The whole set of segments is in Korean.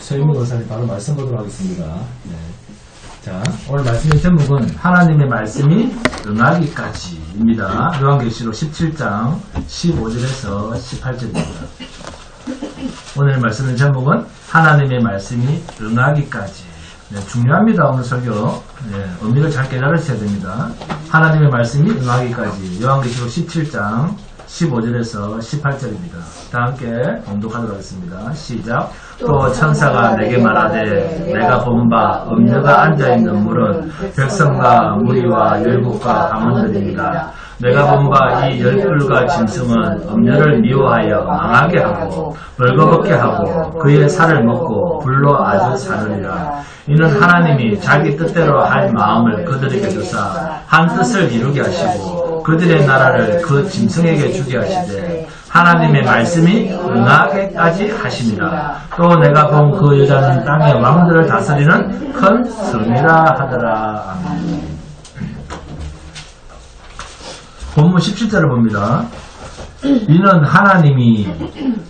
최윤미 의사님 바로 말씀 보도록 하겠습니다. 네. 자, 오늘 말씀의 제목은 하나님의 말씀이 응하기까지입니다. 요한계시록 17장 15절에서 18절입니다. 오늘 말씀의 제목은 하나님의 말씀이 응하기까지. 네, 중요합니다. 오늘 설교. 네, 의미를 잘 깨달으셔야 됩니다. 하나님의 말씀이 응하기까지. 요한계시록 17장 15절에서 18절입니다. 다 함께 봉독하도록 하겠습니다. 시작. 또 천사가 내게 말하되 내가 본 바 음녀가 앉아있는 물은 백성과 무리와 열국과 가문들이니라. 내가 본 바 이 열불과 짐승은 음녀를 미워하여 망하게 하고 벌거벗게 하고 그의 살을 먹고 불로 아주 사르리라. 이는 하나님이 자기 뜻대로 할 마음을 그들에게 주사 한 뜻을 이루게 하시고 그들의 나라를 그 짐승에게 주게 하시되 하나님의 말씀이 응하게까지 하심이라. 또 내가 본 그 여자는 땅의 왕들을 다스리는 큰 성이라 하더라. 아멘. 본문 17절을 봅니다. 이는 하나님이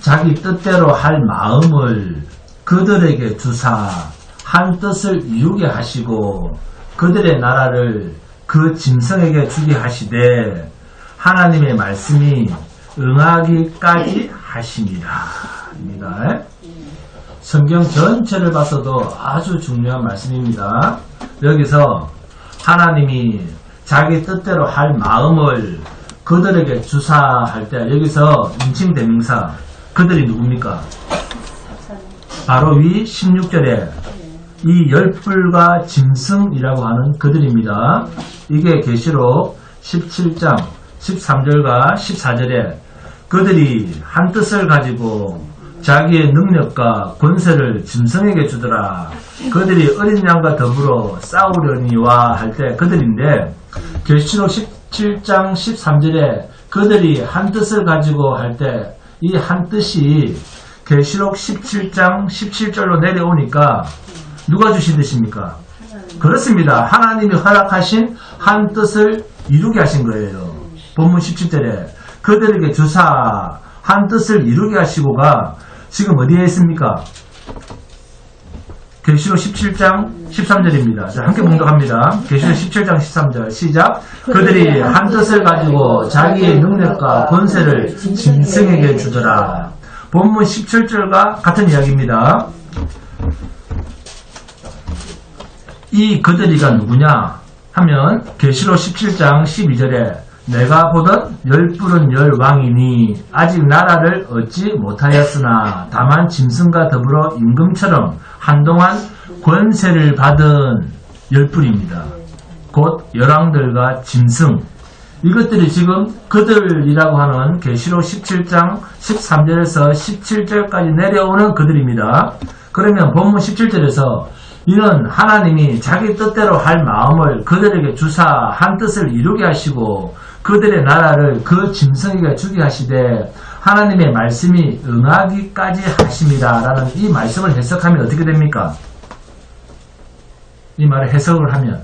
자기 뜻대로 할 마음을 그들에게 주사 한 뜻을 이루게 하시고 그들의 나라를 그 짐승에게 주게 하시되 하나님의 말씀이 응하기까지 하심이라. 입니다. 성경 전체를 봐서도 아주 중요한 말씀입니다. 여기서 하나님이 자기 뜻대로 할 마음을 그들에게 주사할 때 여기서 인칭대명사 그들이 누굽니까? 바로 위 16절에 이 열불과 짐승이라고 하는 그들입니다. 이게 계시록 17장 13절과 14절에 그들이 한 뜻을 가지고 자기의 능력과 권세를 짐승에게 주더라. 그들이 어린 양과 더불어 싸우려니와 할 때 그들인데 계시록 17장 13절에 그들이 한 뜻을 가지고 할 때 이 한 뜻이 계시록 17장 17절로 내려오니까 누가 주신 뜻입니까? 그렇습니다. 하나님이 허락하신 한 뜻을 이루게 하신 거예요. 본문 17절에 그들에게 주사 한 뜻을 이루게 하시고가 지금 어디에 있습니까? 계시록 17장 13절입니다. 자, 함께 봉독합니다. 계시록 17장 13절 시작. 그들이 한 뜻을 가지고 자기의 능력과 권세를 짐승에게 주더라. 본문 17절과 같은 이야기입니다. 이 그들이가 누구냐 하면 계시록 17장 12절에 내가 보던 열불은 열왕이니 아직 나라를 얻지 못하였으나 다만 짐승과 더불어 임금처럼 한동안 권세를 받은 열불입니다. 곧 열왕들과 짐승. 이것들이 지금 그들이라고 하는 계시록 17장 13절에서 17절까지 내려오는 그들입니다. 그러면 본문 17절에서 이는 하나님이 자기 뜻대로 할 마음을 그들에게 주사 한 뜻을 이루게 하시고 그들의 나라를 그 짐승에게 주게 하시되 하나님의 말씀이 응하기까지 하심이라 라는 이 말씀을 해석하면 어떻게 됩니까? 이 말을 해석을 하면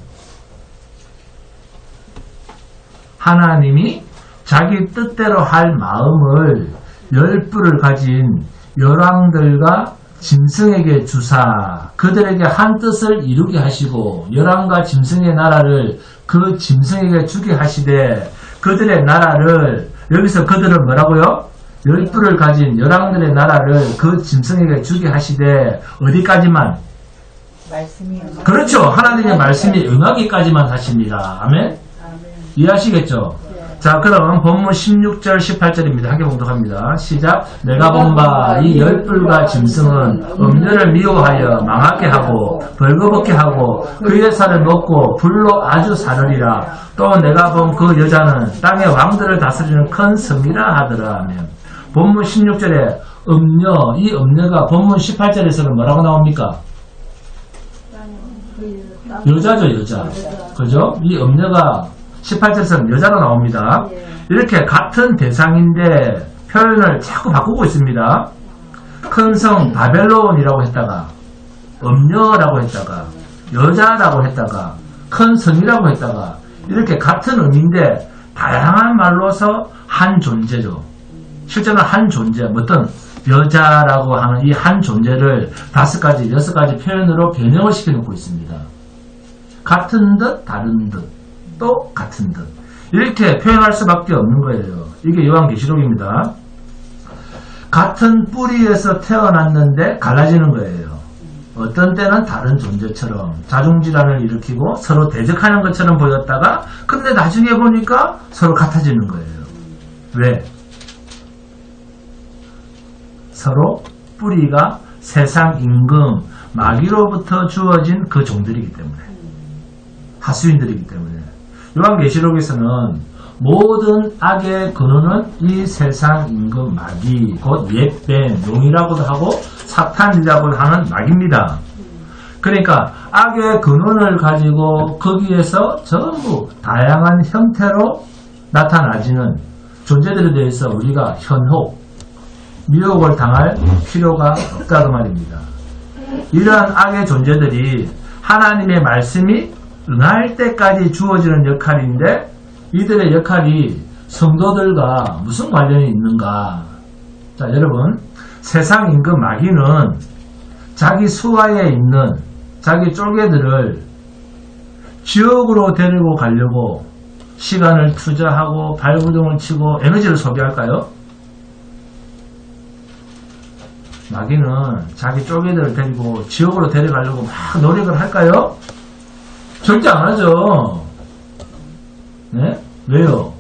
하나님이 자기 뜻대로 할 마음을 열불을 가진 열왕들과 짐승에게 주사 그들에게 한 뜻을 이루게 하시고 열왕과 짐승의 나라를 그 짐승에게 주게 하시되 그들의 나라를 여기서 그들은 뭐라고요? 열불을 가진 열왕들의 나라를 그 짐승에게 주게 하시되 어디까지만? 말씀이 그렇죠. 하나님의 말씀이 응하기까지만 하십니다. 아멘? 이해하시겠죠? 자, 그럼 본문 16절 18절입니다. 함께 봉독합니다. 시작. 내가 본 바 이 열불과 짐승은 음녀를 미워하여 망하게 하고 벌거벗게 하고 그의 살을 먹고 불로 아주 사르리라. 또 내가 본 그 여자는 땅의 왕들을 다스리는 큰 성이라 하더라. 하면 본문 16절에 음녀, 이 음녀가 본문 18절에서는 뭐라고 나옵니까? 여자죠, 여자. 그죠? 이 음녀가 18절에서는 여자로 나옵니다. 이렇게 같은 대상인데 표현을 자꾸 바꾸고 있습니다. 큰 성 바벨론이라고 했다가 음녀라고 했다가 여자라고 했다가 큰 성이라고 했다가 이렇게 같은 의미인데 다양한 말로서 한 존재죠. 실제는 한 존재, 어떤 여자라고 하는 이 한 존재를 5가지, 6가지 표현으로 변형을 시켜놓고 있습니다. 같은 듯, 다른 듯, 또 같은 듯. 이렇게 표현할 수밖에 없는 거예요. 이게 요한계시록입니다. 같은 뿌리에서 태어났는데 갈라지는 거예요. 어떤 때는 다른 존재처럼 자중질환을 일으키고 서로 대적하는 것처럼 보였다가 근데 나중에 보니까 서로 같아지는 거예요. 왜? 서로 뿌리가 세상 임금 마귀로부터 주어진 그 종들이기 때문에, 하수인들이기 때문에. 요한계시록에서는 모든 악의 근원은 이 세상 임금 마귀, 곧 옛뱀, 용이라고도 하고 사탄이라고 하는 마귀입니다. 그러니까 악의 근원을 가지고 거기에서 전부 다양한 형태로 나타나지는 존재들에 대해서 우리가 현혹, 미혹을 당할 필요가 없다고 말입니다. 이러한 악의 존재들이 하나님의 말씀이 응할 때까지 주어지는 역할인데 이들의 역할이 성도들과 무슨 관련이 있는가? 자, 여러분, 세상 임금 마귀는 자기 수하에 있는 자기 쫄개들을 지옥으로 데리고 가려고 시간을 투자하고 발부둥을 치고 에너지를 소비할까요? 마귀는 자기 쫄개들을 데리고 지옥으로 데려가려고 막 노력을 할까요? 절대 안 하죠. 네? 왜요?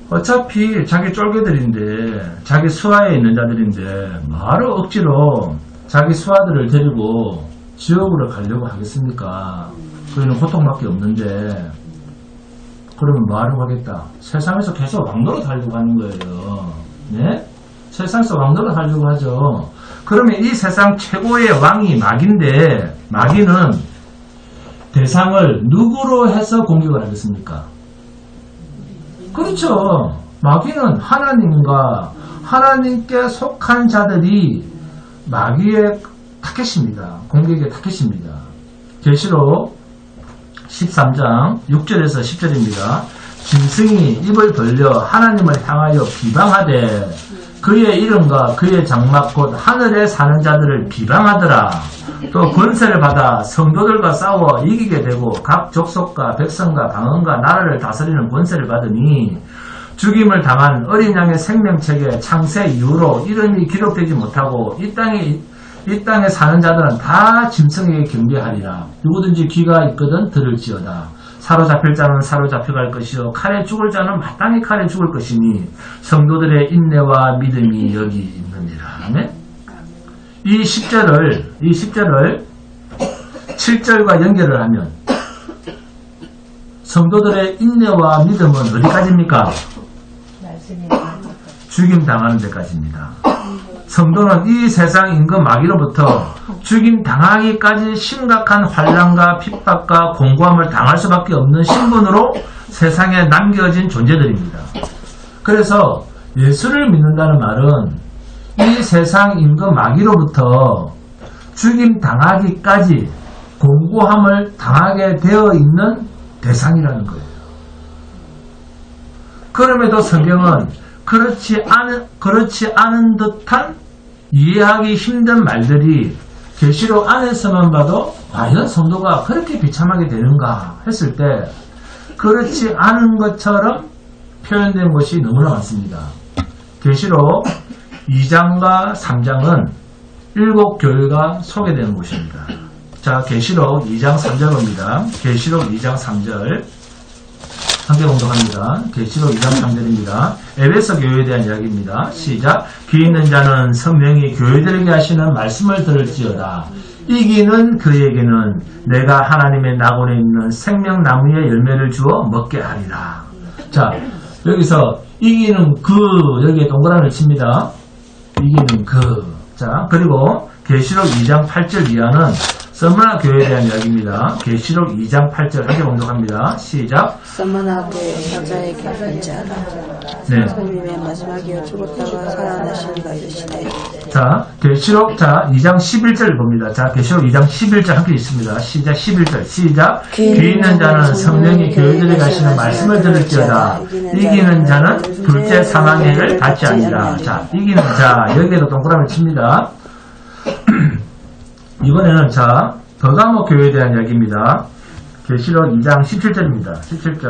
어차피 자기 쫄개들인데, 자기 수하에 있는 자들인데, 뭐하러 억지로 자기 수하들을 데리고 지옥으로 가려고 하겠습니까? 그에는 고통밖에 없는데, 그러면 뭐하려고 하겠다? 세상에서 계속 왕노릇 하려고 하는 거예요. 네? 세상에서 왕노릇 하려고 하죠. 그러면 이 세상 최고의 왕이 마귀인데, 마귀는 대상을 누구로 해서 공격을 하겠습니까? 그렇죠. 마귀는 하나님과 하나님께 속한 자들이 마귀의 타겟입니다. 공격의 타겟입니다. 계시록 13장 6절에서 10절입니다. 짐승이 입을 벌려 하나님을 향하여 비방하되 그의 이름과 그의 장막 곧 하늘에 사는 자들을 비방하더라. 또 권세를 받아 성도들과 싸워 이기게 되고 각 족속과 백성과 방언과 나라를 다스리는 권세를 받으니 죽임을 당한 어린 양의 생명책에 창세 이후로 이름이 기록되지 못하고 이 땅에 사는 자들은 다 짐승에게 경배하리라. 누구든지 귀가 있거든 들을지어다. 사로잡힐 자는 사로잡혀갈 것이요 칼에 죽을 자는 마땅히 칼에 죽을 것이니 성도들의 인내와 믿음이 여기 있느니라. 아멘. 이 10절을 7절과 연결을 하면 성도들의 인내와 믿음은 어디까지입니까? 죽임 당하는 데까지입니다. 성도는 이 세상 임금 마귀로부터 죽임 당하기까지 심각한 환난과 핍박과 공고함을 당할 수밖에 없는 신분으로 세상에 남겨진 존재들입니다. 그래서 예수를 믿는다는 말은 이 세상 임금 마귀로부터 죽임 당하기까지 공고함을 당하게 되어 있는 대상이라는 거예요. 그럼에도 성경은 그렇지 않은 듯한 이해하기 힘든 말들이 계시록 안에서만 봐도 과연 성도가 그렇게 비참하게 되는가 했을 때 그렇지 않은 것처럼 표현된 것이 너무나 많습니다. 계시록 2장과 3장은 7교회가 소개되는 곳입니다. 자, 계시록 2장 3절 봅니다. 계시록 2장 3절 함께 공독합니다. 계시록 2장 3절입니다. 에베소 교회에 대한 이야기입니다. 시작. 귀 있는 자는 성령이 교회들에게 하시는 말씀을 들을지어다. 이기는 그에게는 내가 하나님의 낙원에 있는 생명나무의 열매를 주어 먹게 하리라. 자, 여기서 이기는 여기에 동그라미를 칩니다. 이기는 자, 그리고 계시록 2장 8절 이하는 서머나 교회에 대한 이야기입니다. 계시록 2장 8절 함께 봉독합니다. 시작. 서머나 교회 사자에게 편지하라. 네. 성님의 마지막이여 죽었다가 살아나시니가 이르시되. 자, 계시록 2장 11절 봅니다. 자, 계시록 2장 11절 함께 있습니다. 시작 11절 시작. 귀 있는 자는 성령이 교회들에 가시는 말씀을 들을지어다. 이기는 자는 둘째 사망의 해를 받지 아니라. 자, 이기는 자 여기에도 동그라미 칩니다. 이번에는 자 버가모 교회에 대한 이야기입니다. 계시록 2장 17절입니다. 17절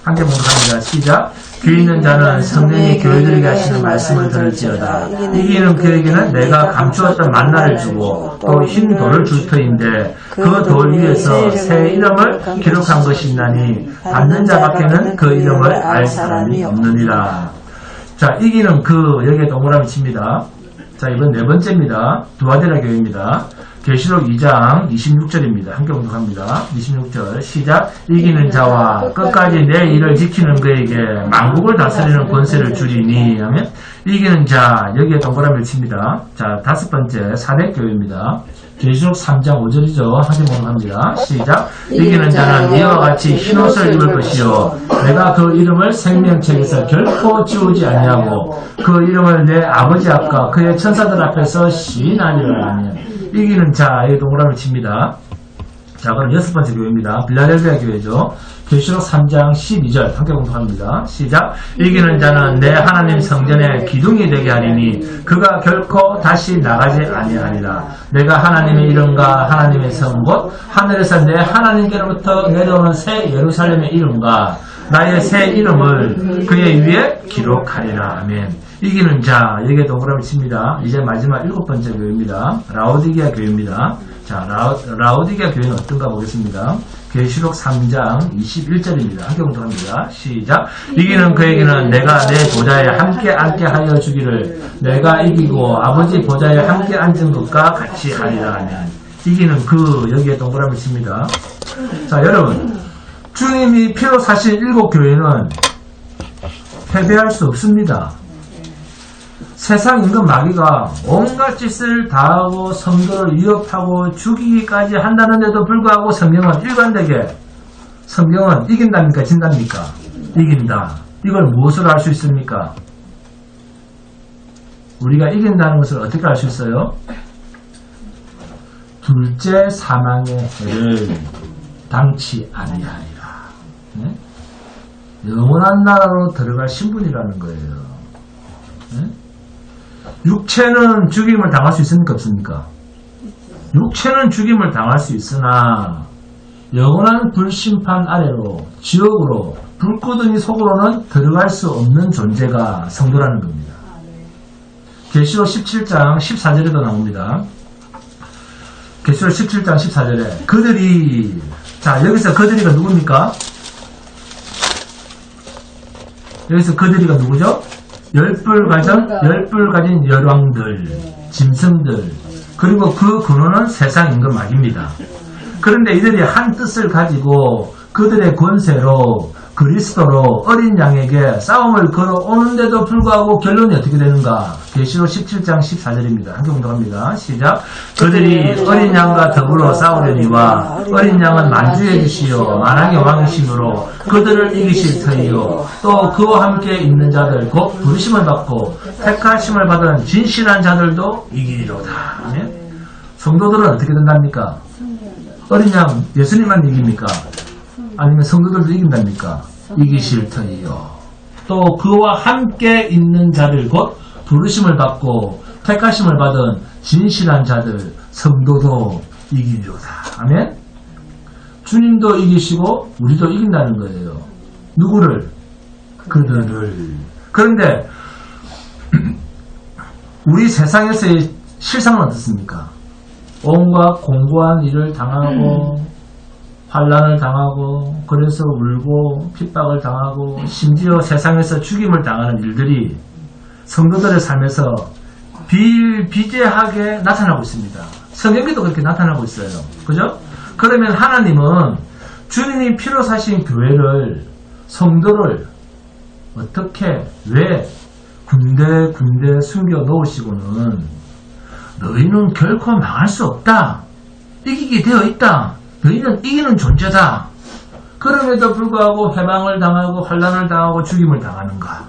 함께 봉독합니다. 시작. 귀 있는 자는 성령이 교회들에게 하시는 말씀을 들을지어다. 이기는 그에게는 내가 감추었던 만나를 주고 또 흰 돌을 줄 터인데 그 돌 위에서 새 이름을 기록한 것이 있나니 받는 자밖에는 그 이름을 알 사람이 없느니라. 자, 이기는 여기에 동그라미 칩니다. 자, 이번 네 번째입니다. 두아데라 교회입니다. 계시록 2장 26절입니다. 함께 봉독합니다. 26절 시작. 이기는 자와 끝까지 내 일을 지키는 그에게 만국을 다스리는 권세를 주리니 하면 이기는 자 여기에 동그라미를 칩니다. 자, 다섯 번째 사대교회입니다. 계시록 3장 5절이죠. 함께 봉독합니다. 시작. 이기는 자는 이와 같이 흰옷을 입을 것이요 내가 그 이름을 생명책에서 결코 지우지 아니하고 그 이름을 내 아버지 앞과 그의 천사들 앞에서 시인하리라 하면 이기는 자, 이 동그라미를 칩니다. 자, 그럼 여섯 번째 교회입니다. 빌라델비아 교회죠. 계시록 3장 12절 함께 봉독합니다. 시작. 이기는 자는 내 하나님 성전의 기둥이 되게 하리니 그가 결코 다시 나가지 아니하리라. 내가 하나님의 이름과 하나님의 성 곧 하늘에서 내 하나님께로부터 내려오는 새 예루살렘의 이름과 나의 새 이름을 그의 위에 기록하리라. 아멘. 이기는 자, 여기에 동그라미 칩니다. 이제 마지막 일곱 번째 교회입니다. 라오디게아 교회입니다. 자, 라오디게아 교회는 어떤가 보겠습니다. 계시록 3장 21절입니다. 함께 봉독합니다. 시작. 이기는 그에게는 내가 내 보좌에 함께 앉게 하여 주기를 내가 이기고 아버지 보좌에 함께 앉은 것과 같이 하리라 하면 이기는 여기에 동그라미 칩니다. 자, 여러분 주님이 피로 사신 일곱 교회는 패배할 수 없습니다. 세상 임금 마귀가 온갖 짓을 다하고 성도를 위협하고 죽이기까지 한다는데도 불구하고 성경은 일관되게 성경은 이긴답니까? 진답니까? 이긴다. 이걸 무엇으로 알 수 있습니까? 우리가 이긴다는 것을 어떻게 알 수 있어요? 둘째 사망의 해를 당치 아니하리라. 네? 영원한 나라로 들어갈 신분이라는 거예요. 네? 육체는 죽임을 당할 수 있습니까? 없습니까? 육체는 죽임을 당할 수 있으나 영원한 불심판 아래로 지옥으로 불구덩이 속으로는 들어갈 수 없는 존재가 성도라는 겁니다. 계시록 17장 14절에도 나옵니다. 계시록 17장 14절에 그들이 자 여기서 그들이가 누굽니까? 여기서 그들이가 누구죠? 열불 가진 열왕들, 짐승들, 그리고 그 근원은 세상 임금 마귀입니다. 그런데 이들이 한 뜻을 가지고 그들의 권세로 그리스도로 어린 양에게 싸움을 걸어오는데도 불구하고 결론이 어떻게 되는가? 계시록 17장 14절입니다. 함께 봉독합니다. 시작. 그들이 어린 양과 더불어 싸우려니와 어린 양은 만주의 주시요 만왕의 왕이심으로 그들을 이기실 터이요 또 그와 함께 있는 자들 곧 부르심을 받고 택하심을 받은 진실한 자들도 이기리로다. 아멘. 성도들은 어떻게 된답니까? 어린 양 예수님만 이깁니까? 아니면 성도들도 이긴답니까? 이기실 터이요. 또 그와 함께 있는 자들 곧 부르심을 받고 택하심을 받은 진실한 자들 성도도 이기리로다. 아멘. 주님도 이기시고 우리도 이긴다는 거예요. 누구를? 그들을. 그런데 우리 세상에서의 실상은 어떻습니까? 온갖 공고한 일을 당하고 환난을 당하고 그래서 울고 핍박을 당하고 심지어 세상에서 죽임을 당하는 일들이 성도들의 삶에서 비일비재하게 나타나고 있습니다. 성경에도 그렇게 나타나고 있어요. 그죠? 그러면 하나님은 주님이 피로 사신 교회를 성도를 어떻게 왜 군데 숨겨 놓으시고는 너희는 결코 망할 수 없다. 이기게 되어 있다. 너희는 이기는 존재다. 그럼에도 불구하고 해방을 당하고 환란을 당하고 죽임을 당하는가.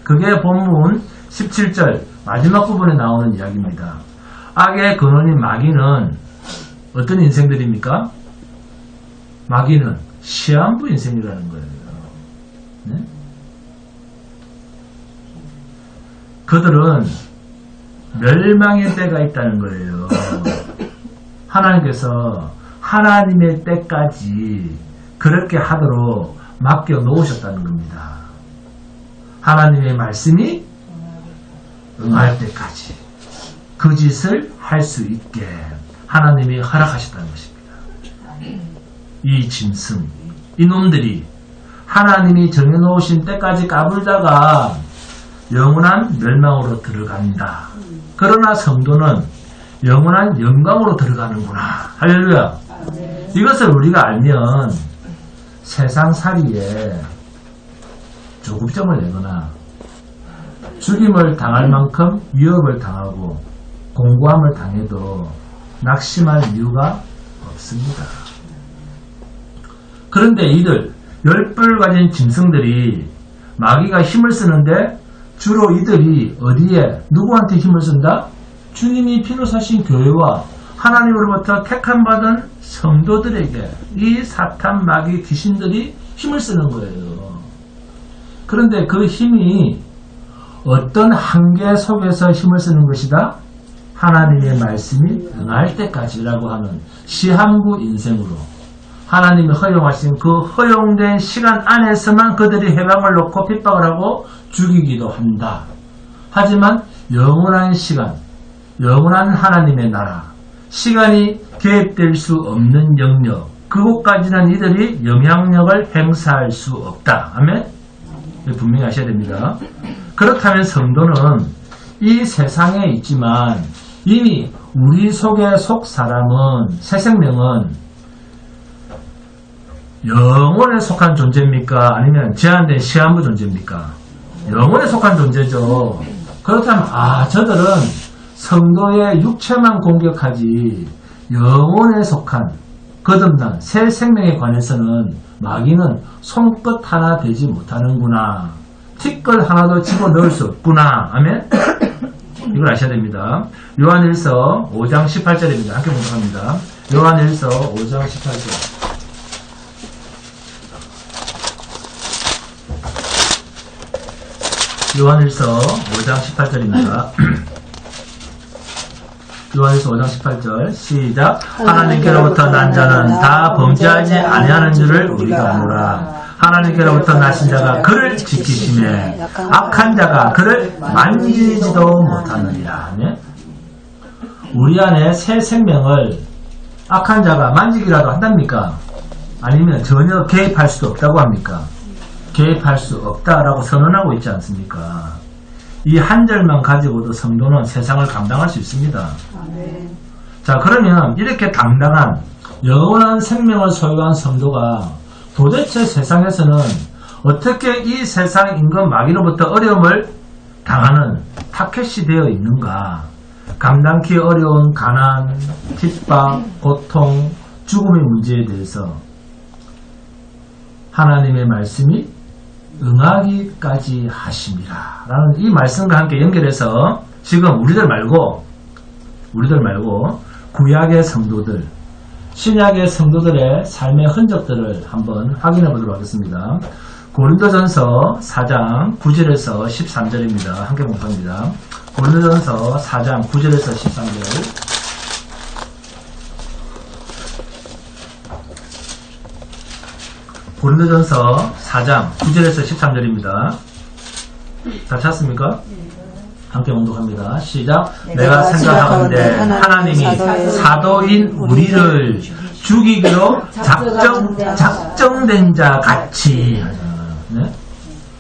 그게 본문 17절 마지막 부분에 나오는 이야기입니다. 악의 근원인 마귀는 어떤 인생들입니까? 마귀는 시한부 인생이라는 거예요. 네? 그들은 멸망의 때가 있다는 거예요. 하나님께서 하나님의 때까지 그렇게 하도록 맡겨 놓으셨다는 겁니다. 하나님의 말씀이 응할 때까지 그 짓을 할 수 있게 하나님이 허락하셨다는 것입니다. 이 짐승, 이놈들이 하나님이 정해놓으신 때까지 까불다가 영원한 멸망으로 들어간다. 그러나 성도는 영원한 영광으로 들어가는구나. 할렐루야. 이것을 우리가 알면 세상살이에 조급점을 내거나 죽임을 당할 만큼 위협을 당하고 공고함을 당해도 낙심할 이유가 없습니다. 그런데 이들 10뿔 가진 짐승들이 마귀가 힘을 쓰는데 주로 이들이 어디에 누구한테 힘을 쓴다? 주님이 피로 사신 교회와 하나님으로부터 택함받은 성도들에게 이 사탄 마귀 귀신들이 힘을 쓰는 거예요. 그런데 그 힘이 어떤 한계 속에서 힘을 쓰는 것이다? 하나님의 말씀이 응할 때까지라고 하는 시한부 인생으로 하나님이 허용하신 그 허용된 시간 안에서만 그들이 해방을 놓고 핍박을 하고 죽이기도 한다. 하지만 영원한 시간, 영원한 하나님의 나라, 시간이 개입될 수 없는 영역, 그곳까지는 이들이 영향력을 행사할 수 없다. 아멘? 분명히 아셔야 됩니다. 그렇다면 성도는 이 세상에 있지만 이미 우리 속의 속 사람은, 새 생명은 영혼에 속한 존재입니까? 아니면 제한된 시한부 존재입니까? 영혼에 속한 존재죠. 그렇다면 저들은 성도의 육체만 공격하지 영혼에 속한 거듭난 새 생명에 관해서는 마귀는 손끝 하나 되지 못하는구나. 티끌 하나도 집어넣을 수 없구나. 아멘? 이걸 아셔야 됩니다. 요한일서 5장 18절입니다. 함께 공부합니다. 요한일서 5장 18절. 요한일서 5장 18절입니다. 요한일서 5장 18절 시작. 하나님께로부터 난 자는 다 범죄하지 아니하는 줄을 우리가 아노라. 하나님께로부터 나신 자가 그를 지키심에 악한 자가 그를 만지지도 못하느니라. 네? 우리 안에 새 생명을 악한 자가 만지기라도 한답니까? 아니면 전혀 개입할 수도 없다고 합니까? 개입할 수 없다라고 선언하고 있지 않습니까? 이 한 절만 가지고도 성도는 세상을 감당할 수 있습니다. 자, 그러면 이렇게 당당한 영원한 생명을 소유한 성도가 도대체 세상에서는 어떻게 이 세상 임금 마귀로부터 어려움을 당하는 타켓이 되어 있는가? 감당기 어려운 가난, 핍박, 고통, 죽음의 문제에 대해서 하나님의 말씀이 응하기까지 하심이라 라는 이 말씀과 함께 연결해서 지금 우리들 말고 구약의 성도들, 신약의 성도들의 삶의 흔적들을 한번 확인해 보도록 하겠습니다. 고린도전서 4장 9절에서 13절입니다. 함께 공부합니다. 고린도전서 4장 9절에서 13절. 고린도전서 4장 9절에서 13절입니다. 다 찾습니까? 함께 공독합니다. 시작. 내가 생각하건대 하나님이 사도인 우리를 죽이기로 작정된 자 같이, 네?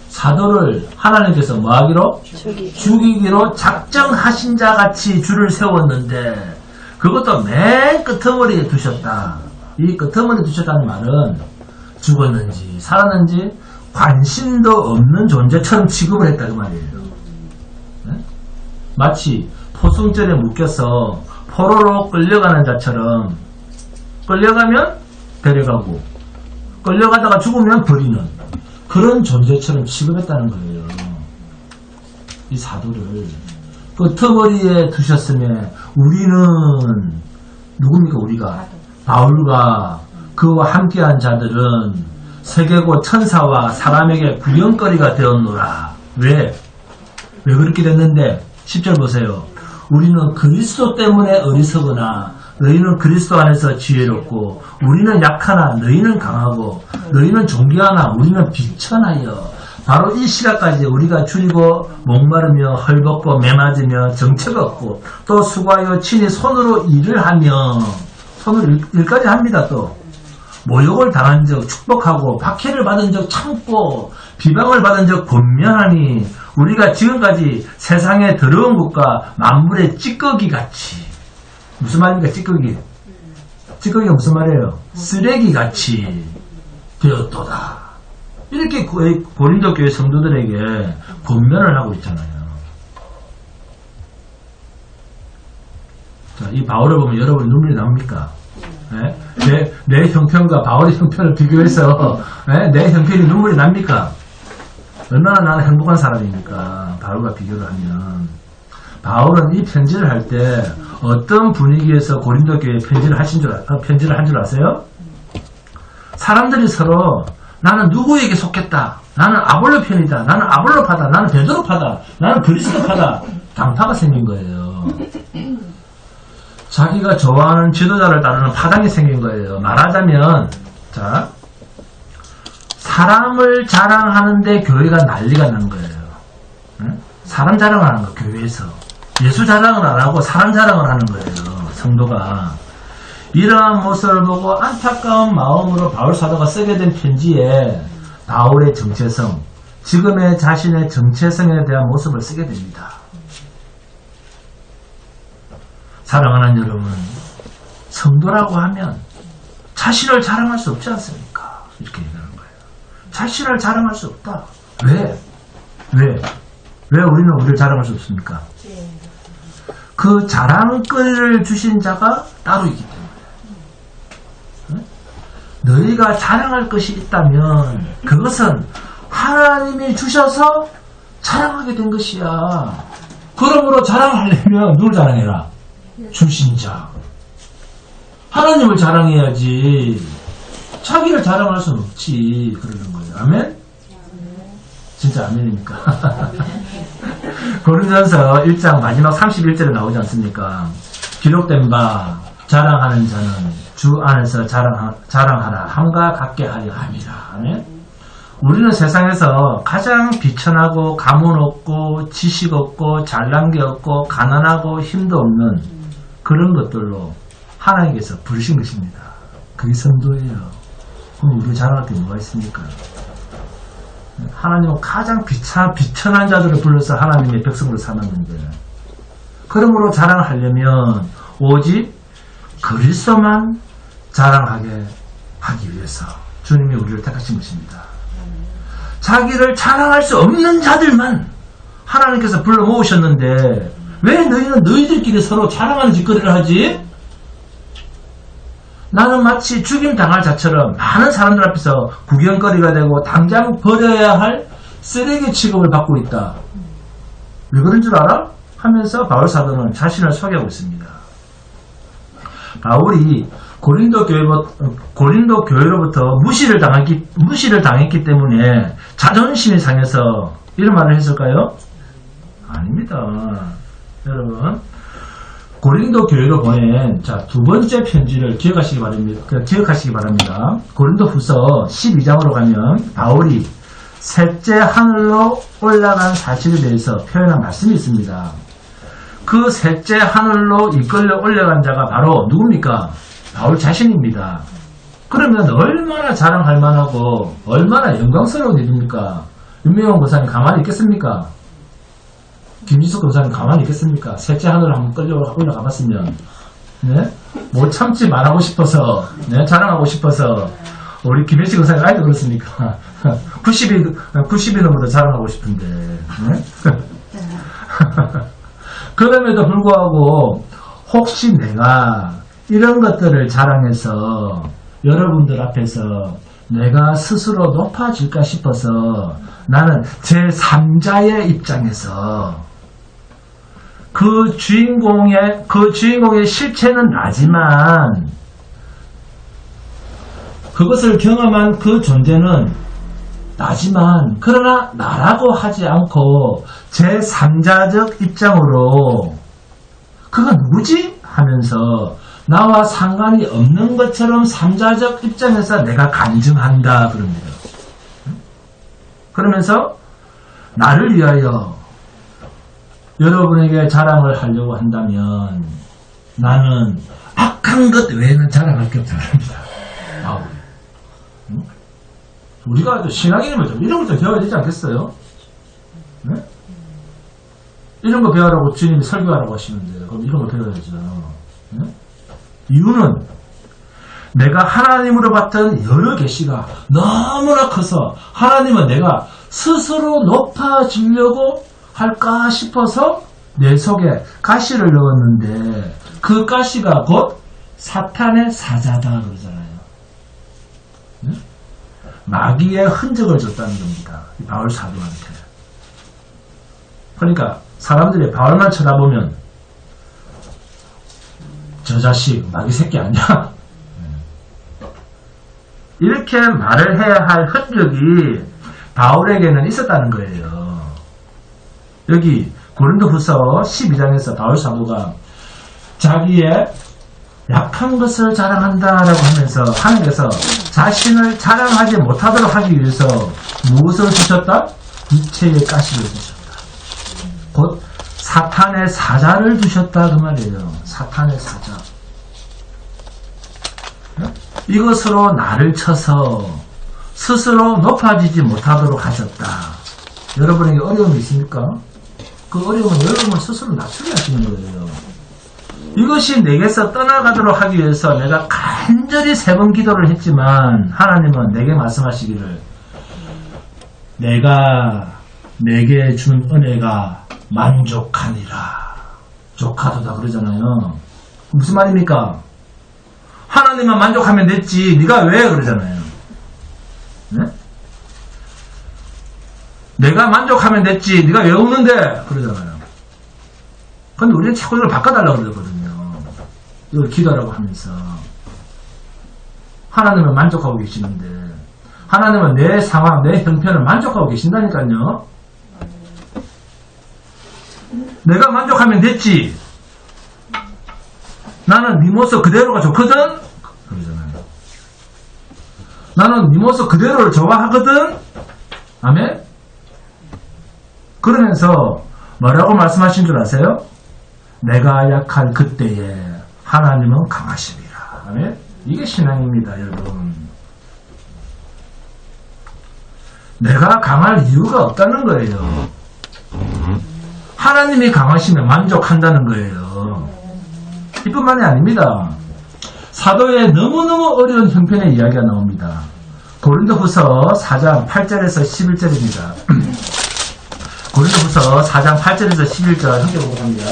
사도를 하나님께서 뭐하기로? 죽이기로 작정하신 자 같이 줄을 세웠는데 그것도 맨 끄트머리에 두셨다. 이 끄트머리에 두셨다는 말은 죽었는지 살았는지 관심도 없는 존재처럼 취급을 했다 그 말이에요. 네? 마치 포승줄에 묶여서 포로로 끌려가는 자처럼 끌려가면 데려가고 끌려가다가 죽으면 버리는 그런 존재처럼 취급했다는 거예요. 이 사도를 그 터머리에 두셨으면 우리는 누굽니까? 우리가 바울과 그와 함께한 자들은 세계고 천사와 사람에게 구경거리가 되었노라. 왜 그렇게 됐는데 10절 보세요. 우리는 그리스도 때문에 어리석으나 너희는 그리스도 안에서 지혜롭고 우리는 약하나 너희는 강하고 너희는 존귀하나 우리는 비천하여 바로 이 시각까지 우리가 줄이고 목마르며 헐벗고 매맞으며 정처가 없고 또 수고하여 친히 손으로 일을 하며 손으로 일까지 합니다. 또 모욕을 당한 적 축복하고 박해를 받은 적 참고 비방을 받은 적 권면하니 우리가 지금까지 세상의 더러운 것과 만물의 찌꺼기 같이 무슨 말입니까? 찌꺼기가 무슨 말이에요? 쓰레기 같이 되었도다. 이렇게 고린도 교회 성도들에게 권면을 하고 있잖아요. 자, 이 바울을 보면 여러분 눈물이 나옵니까? 네? 내 형편과 바울의 형편을 비교해서 내 형편이 눈물이 납니까? 얼마나 나는 행복한 사람입니까? 바울과 비교를 하면. 바울은 이 편지를 할 때 어떤 분위기에서 고린도 교회에 편지를 한 줄 아세요? 사람들이 서로 나는 누구에게 속했다. 나는 아볼로 편이다. 나는 아볼로파다. 나는 베드로파다. 나는 그리스도파다. 당파가 생긴 거예요. 자기가 좋아하는 지도자를 따르는 파당이 생긴 거예요. 말하자면 자 사람을 자랑하는데 교회가 난리가 난 거예요. 응? 사람 자랑을 하는 거 교회에서. 예수 자랑을 안 하고 사람 자랑을 하는 거예요. 성도가. 이러한 모습을 보고 안타까운 마음으로 바울 사도가 쓰게 된 편지에 바울의 정체성, 지금의 자신의 정체성에 대한 모습을 쓰게 됩니다. 사랑하는 여러분, 성도라고 하면 자신을 자랑할 수 없지 않습니까? 이렇게 얘기하는 거예요. 자신을 자랑할 수 없다. 왜 우리는 우리를 자랑할 수 없습니까? 그 자랑거리를 주신 자가 따로 있기 때문에. 너희가 자랑할 것이 있다면 그것은 하나님이 주셔서 자랑하게 된 것이야. 그러므로 자랑하려면 누굴 자랑해라? 주신 자. 하나님을 자랑해야지. 자기를 자랑할 수는 없지. 그러는 거예요. 아멘? 진짜 아멘입니까? 고린도전서 1장 마지막 31절에 나오지 않습니까? 기록된 바 자랑하는 자는 주 안에서 자랑하라 함과 같게 하려 함이라. 아멘? 우리는 세상에서 가장 비천하고 가문 없고 지식 없고 잘난 게 없고 가난하고 힘도 없는 그런 것들로 하나님께서 부르신 것입니다. 그게 성도예요. 그럼 우리 자랑할 게 뭐가 있습니까? 하나님은 가장 비천한 자들을 불러서 하나님의 백성으로 삼았는데, 그러므로 자랑하려면 오직 그리스도만 자랑하게 하기 위해서 주님이 우리를 택하신 것입니다. 자기를 자랑할 수 없는 자들만 하나님께서 불러 모으셨는데 왜 너희는 너희들끼리 서로 자랑하는 짓거리를 하지? 나는 마치 죽임 당할 자처럼 많은 사람들 앞에서 구경거리가 되고 당장 버려야 할 쓰레기 취급을 받고 있다. 왜 그런 줄 알아? 하면서 바울 사도는 자신을 소개하고 있습니다. 바울이 고린도 교회로부터 무시를 당했기 때문에 자존심이 상해서 이런 말을 했을까요? 아닙니다. 여러분, 고린도 교회로 보낸 두 번째 편지를 기억하시기 바랍니다. 고린도 후서 12장으로 가면 바울이 셋째 하늘로 올라간 사실에 대해서 표현한 말씀이 있습니다. 그 셋째 하늘로 이끌려 올라간 자가 바로 누굽니까? 바울 자신입니다. 그러면 얼마나 자랑할 만하고 얼마나 영광스러운 일입니까? 윤명원 고사님 가만히 있겠습니까? 김지숙 고사님 가만히 있겠습니까? 셋째 하늘로 한번 끌려 올라가 봤으면, 네? 못 참지 말하고 싶어서, 네? 자랑하고 싶어서, 우리 김혜식 고사님 아이도 그렇습니까? 90이 넘어도 자랑하고 싶은데, 네? 그럼에도 불구하고, 혹시 내가 이런 것들을 자랑해서 여러분들 앞에서 내가 스스로 높아질까 싶어서 나는 제3자의 입장에서 그 주인공의 실체는 나지만 그것을 경험한 그 존재는 나지만 그러나 나라고 하지 않고 제3자적 입장으로 그가 누구지? 하면서 나와 상관이 없는 것처럼 3자적 입장에서 내가 간증한다 그럽니다. 그러면서 나를 위하여 여러분에게 자랑을 하려고 한다면 나는 악한 것 외에는 자랑할 게 없다 그럽니다. 우리가 신앙인이면 좀 이런 걸 좀 배워야 되지 않겠어요? 네? 이런 거 배우라고 주님이 설교하라고 하시는데 그럼 이런 거 배워야죠. 네? 이유는 내가 하나님으로 받던 여러 계시가 너무나 커서 하나님은 내가 스스로 높아지려고 할까 싶어서 내 속에 가시를 넣었는데 그 가시가 곧 사탄의 사자다 그러잖아요. 네? 마귀의 흔적을 줬다는 겁니다. 이 바울 사도한테. 그러니까 사람들이 바울만 쳐다보면 저 자식 마귀 새끼 아니야? 이렇게 말을 해야 할 흔적이 바울에게는 있었다는 거예요. 여기 고린도후서 12장에서 바울 사도가 자기의 약한 것을 자랑한다라고 하면서 하나님께서 자신을 자랑하지 못하도록 하기 위해서 무엇을 주셨다? 육체의 가시를 주셨다. 곧 사탄의 사자를 주셨다 그 말이에요. 사탄의 사자. 이것으로 나를 쳐서 스스로 높아지지 못하도록 하셨다. 여러분에게 어려움이 있습니까? 그 어려움은 여러분을 스스로 낮추게 하시는 거예요. 이것이 내게서 떠나가도록 하기 위해서 내가 간절히 3번 기도를 했지만 하나님은 내게 말씀하시기를 내가 내게 준 은혜가 만족하니라. 족하도다 그러잖아요. 무슨 말입니까? 하나님만 만족하면 됐지 네가 왜 그러잖아요. 네? 내가 만족하면 됐지 네가 왜 웃는데 그러잖아요. 근데 우리는 자꾸 이걸 바꿔달라고 그러거든요. 이걸 기도하라고 하면서 하나님은 만족하고 계시는데 하나님은 내 상황, 내 형편을 만족하고 계신다니까요. 내가 만족하면 됐지. 나는 네 모습 그대로가 좋거든. 그러잖아요. 나는 네 모습 그대로를 좋아하거든. 아멘. 그러면서 뭐라고 말씀하신 줄 아세요? 내가 약한 그때에 하나님은 강하십니다. 아멘. 이게 신앙입니다, 여러분. 내가 강할 이유가 없다는 거예요. 하나님이 강하시면 만족한다는 거예요. 이뿐만이 아닙니다. 사도의 너무너무 어려운 형편의 이야기가 나옵니다. 고린도후서 4장 8절에서 11절입니다. 고린도후서 4장 8절에서 11절 함께 보고 갑니다.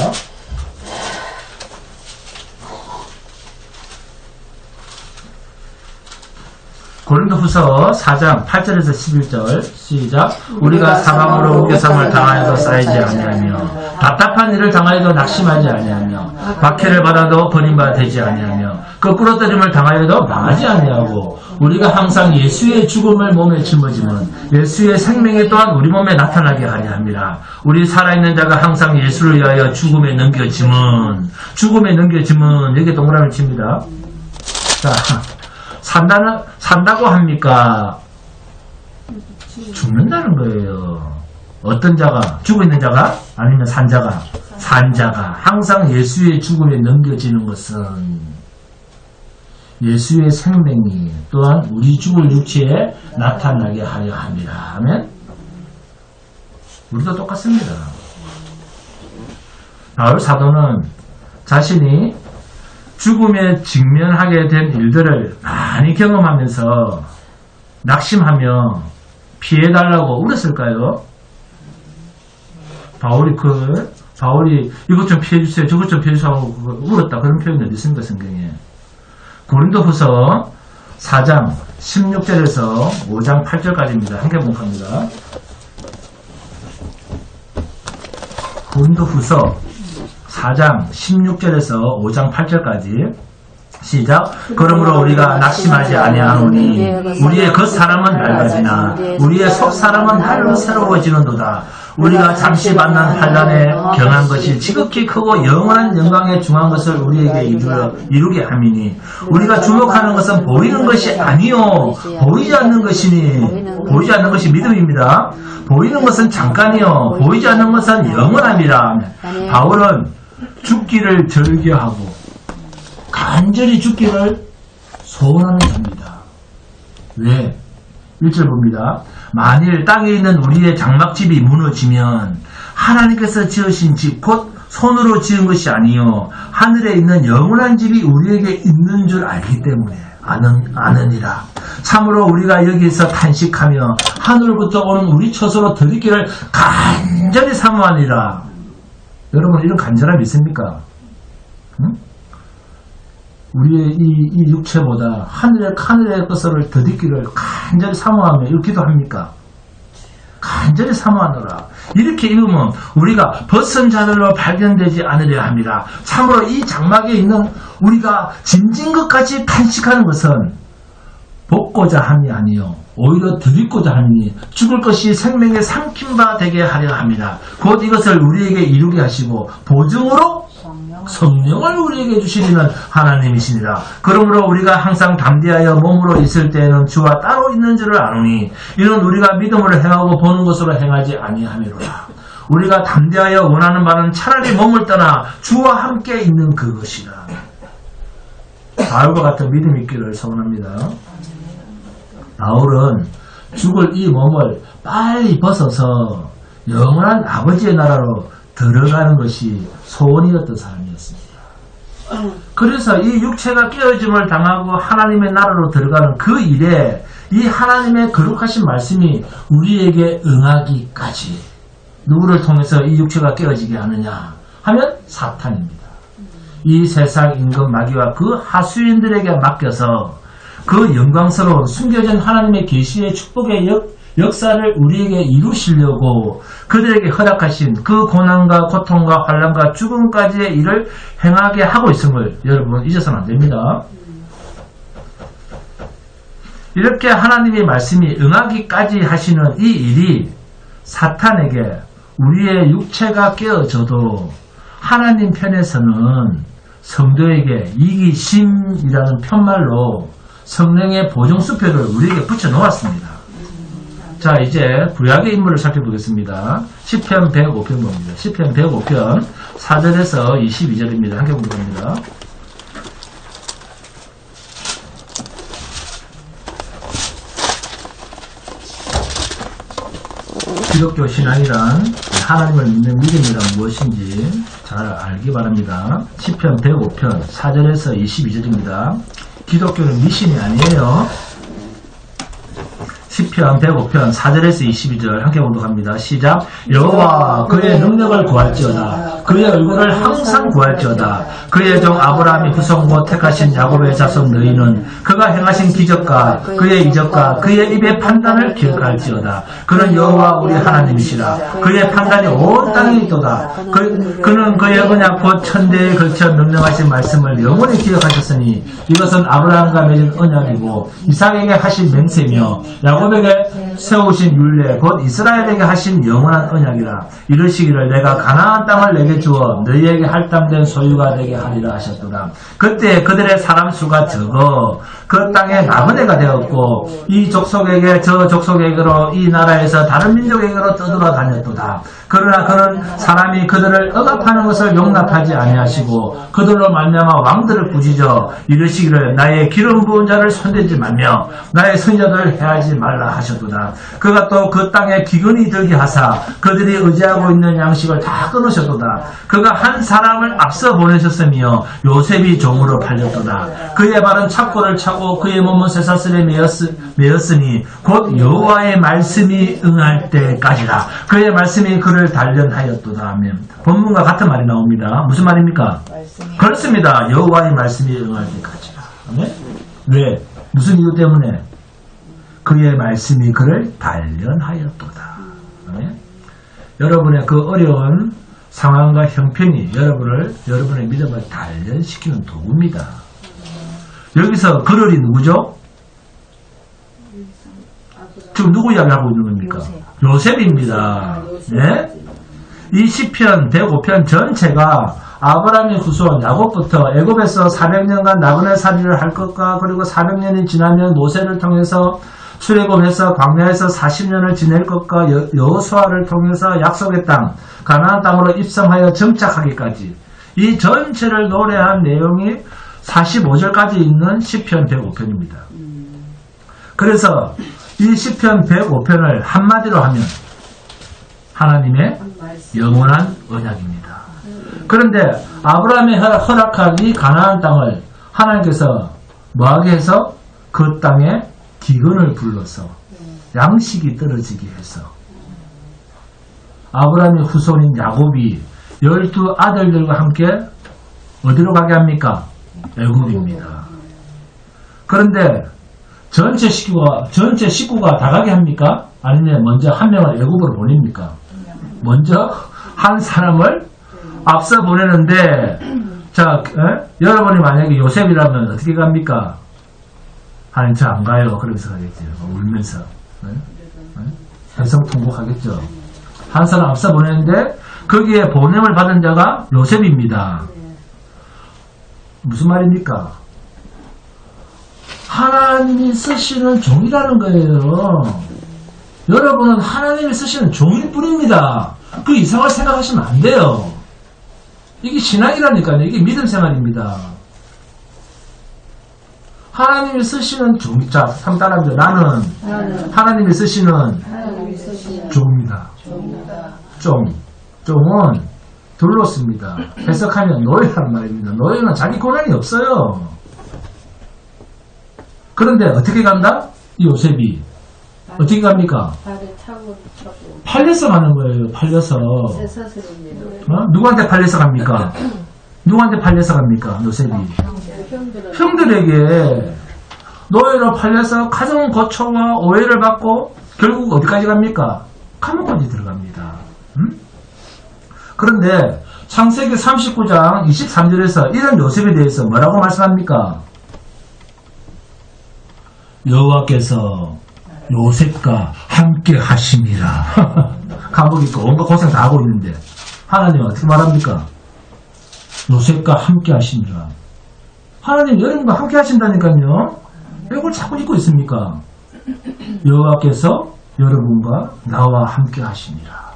고린도후서 4장 8절에서 11절 시작. 우리가 사방으로 우겨sam을 당하여도 쌓이지 아니하며 답답한 일을 당하여도 낙심하지 아니하며 박해를 받아도 버림받아 되지 아니하며 거꾸로 때림을 당하여도 망하지 아니하고 우리가 항상 예수의 죽음을 몸에 짊어지면 예수의 생명이 또한 우리 몸에 나타나게 하려 합니다. 우리 살아있는 자가 항상 예수를 위하여 죽음에 넘겨짐은 여기 동그라미 칩니다. 자, 산다고 합니까? 죽는다는 거예요. 어떤 자가? 죽어 있는 자가? 아니면 산 자가 항상 예수의 죽음에 넘겨지는 것은 예수의 생명이 또한 우리 죽을 육체에 나타나게 하려 합니다. 아멘? 우리도 똑같습니다. 바울 사도는 자신이 죽음에 직면하게 된 일들을 많이 경험하면서 낙심하며 피해달라고 울었을까요? 바울이 이것 좀 피해주세요, 저것 좀 피해주세요 하고 울었다. 그런 표현이 어디 있습니까, 성경에? 고린도후서 4장 16절에서 5장 8절까지입니다. 함께 봉합니다. 고린도후서 4장 16절에서 5장 8절까지 시작. 그러므로 우리가 낙심하지 아니하노니 우리의 겉 사람은 낡아지나 우리의 속 사람은 날로 새로워지는도다. 우리가 잠시 만난 환난에 경한 것이 지극히 크고 영원한 영광에 중한 것을 우리에게 이루게 함이니 우리가 주목하는 것은 보이는 것이 아니요 보이지 않는 것이니 보이지 않는 것이 믿음입니다. 보이는 것은 잠깐이요 보이지 않는 것은 영원함이라. 바울은 죽기를 절개하고 간절히 죽기를 소원하는 자입니다. 왜? 1절 봅니다. 만일 땅에 있는 우리의 장막집이 무너지면 하나님께서 지으신 집 곧 손으로 지은 것이 아니요 하늘에 있는 영원한 집이 우리에게 있는 줄 알기 때문에 아느니라. 참으로 우리가 여기서 탄식하며 하늘부터 오는 우리 처소로 들이기를 간절히 사모하니라. 여러분 이런 간절함이 있습니까? 응? 우리의 이 육체보다 하늘의 것을 더디기를 간절히 사모하며 이렇게 기도합니까? 간절히 사모하노라. 이렇게 읽으면 우리가 벗은 자들로 발견되지 않으려 함이라. 참으로 이 장막에 있는 우리가 짐진 것까지 탄식하는 것은 복고자 함이 아니요 오히려 드리고자 함이니 죽을 것이 생명에 삼킨 바 되게 하려 함이라. 곧 이것을 우리에게 이루게 하시고 보증으로 성령을 우리에게 주시리는 하나님이시니라. 그러므로 우리가 항상 담대하여 몸으로 있을 때에는 주와 따로 있는 줄을 아노니 이는 우리가 믿음으로 행하고 보는 것으로 행하지 아니함이로라. 우리가 담대하여 원하는 바는 차라리 몸을 떠나 주와 함께 있는 그것이라. 바울과 같은 믿음이 있기를 소원합니다. 바울은 죽을 이 몸을 빨리 벗어서 영원한 아버지의 나라로 들어가는 것이 소원이었던 사람이었습니다. 그래서 이 육체가 깨어짐을 당하고 하나님의 나라로 들어가는 그 일에 이 하나님의 거룩하신 말씀이 우리에게 응하기까지 누구를 통해서 이 육체가 깨어지게 하느냐 하면 사탄입니다. 이 세상 임금 마귀와 그 하수인들에게 맡겨서 그 영광스러운 숨겨진 하나님의 계시의 축복의 역사를 우리에게 이루시려고 그들에게 허락하신 그 고난과 고통과 환난과 죽음까지의 일을 행하게 하고 있음을 여러분 잊어서는 안 됩니다. 이렇게 하나님의 말씀이 응하기까지 하시는 이 일이 사탄에게 우리의 육체가 깨어져도 하나님 편에서는 성도에게 이기심이라는 편말로 성령의 보증수표를 우리에게 붙여놓았습니다. 자, 이제 구약의 인물을 살펴보겠습니다. 시편 105편 봅니다. 시편 105편 4절에서 22절입니다. 함께 보겠습니다. 기독교 신앙이란 하나님을 믿는 믿음이란 무엇인지 잘 알기 바랍니다. 시편 105편 4절에서 22절입니다. 기독교는 미신이 아니에요. 시편 105편 4절에서 22절 함께 봉독합니다. 시작. 여호와 그의 능력을 구할지어다. 그의 얼굴을 항상 구할지어다. 그의 종 아브라함이 후손고 택하신 야곱의 자손 너희는 그가 행하신 기적과 그의 이적과 그의 입의 판단을 기억할지어다. 그는 여호와 우리 하나님이시라. 그의 판단이 온 땅에 있도다. 그는 그의 언약 곧 천대에 걸쳐 명령하신 말씀을 영원히 기억하셨으니 이것은 아브라함과 맺은 언약이고 이삭에게 하신 맹세며 야곱에게 세우신 율례 곧 이스라엘에게 하신 영원한 언약이라. 이르시기를 내가 가나안 땅을 내게 주어 너희에게 할당된 소유가 되게 하리라 하셨도다. 그때 그들의 사람 수가 적어 그 땅에 나그네가 되었고 이 족속에게 저 족속에게로 이 나라에서 다른 민족에게로 떠돌아 다녔도다. 그러나 그는 사람이 그들을 억압하는 것을 용납하지 아니하시고 그들로 말미암아 왕들을 꾸짖어 이르시기를 나의 기름 부은 자를 손대지 말며 나의 선자들을 해하지 말라 하셨도다. 그가 또 그 땅에 기근이 들게 하사 그들이 의지하고 있는 양식을 다 끊으셨도다. 그가 한 사람을 앞서 보내셨으며 요셉이 종으로 팔렸도다. 그의 발은 착고를 차고 그의 몸은 쇠사슬에 매였으니 곧 여호와의 말씀이 응할 때까지라. 그의 말씀이 그를 단련하였도다 하면 본문과 같은 말이 나옵니다. 무슨 말입니까? 말씀이 그렇습니다. 여호와의 말씀이 응할 때까지라. 아멘? 왜? 무슨 이유 때문에? 그의 말씀이 그를 단련하였도다. 아멘? 여러분의 그 어려운 상황과 형편이 여러분의 믿음을 단련시키는 도구입니다. 여기서 그럴이 누구죠? 지금 누구 이야기하고 있는 겁니까? 요셉입니다. 네? 이 시편 105편 전체가 아브라함의 후손 야곱부터 애굽에서 400년간 나그네살이를 할 것과 그리고 400년이 지나면 모세를 통해서 출애굽해서 광야에서 40년을 지낼 것과 여호수아를 통해서 약속의 땅 가나안 땅으로 입성하여 정착하기까지 이 전체를 노래한 내용이 45절까지 있는 시편 105편입니다. 그래서 이 시편 105편을 한마디로 하면 하나님의 영원한 언약입니다. 그런데 아브라함이 허락한 이 가나안 땅을 하나님께서 뭐하게 해서 그 땅에 기근을 불러서 양식이 떨어지게 해서 아브라함의 후손인 야곱이 12 아들들과 함께 어디로 가게 합니까? 애굽입니다. 그런데 전체 식구가 다 가게 합니까? 아니면 먼저 한 명을 애굽으로 보냅니까? 먼저 한 사람을 앞서 보내는데 자, 여러분이 만약에 요셉이라면 어떻게 갑니까? 하나님 저 안 가요. 그러면서 가겠죠. 울면서. 대성통곡하겠죠. 한 사람 앞서 보내는데 거기에 보냄을 받은 자가 요셉입니다. 무슨 말입니까? 하나님이 쓰시는 종이라는 거예요. 여러분은 하나님이 쓰시는 종일 뿐입니다. 그 이상을 생각하시면 안 돼요. 이게 신앙이라니까요. 이게 믿음 생활입니다. 하나님이 쓰시는 종이, 자, 따라합니다. 나는 하나님이 쓰시는 종이다. 종은 둘로 씁니다. 해석하면 노예란 말입니다. 노예는 자기 권한이 없어요. 그런데 어떻게 간다? 이 요셉이 어떻게 갑니까? 팔려서 가는 거예요. 팔려서. 누구한테 팔려서 갑니까? 누구한테 팔려서 갑니까? 요셉이. 형들에게 노예로 팔려서 가정 고초와 오해를 받고 결국 어디까지 갑니까? 감옥까지 들어갑니다. 그런데 창세기 39장 23절에서 이런 요셉에 대해서 뭐라고 말씀합니까? 여호와께서 요셉과 함께 하심이라. 감옥 있고 온갖 고생 다 하고 있는데 하나님은 어떻게 말합니까? 요셉과 함께 하심이라. 하나님 여러분과 함께 하신다니까요. 왜 그걸 자꾸 잊고 있습니까? 여호와께서 여러분과 나와 함께 하시니라.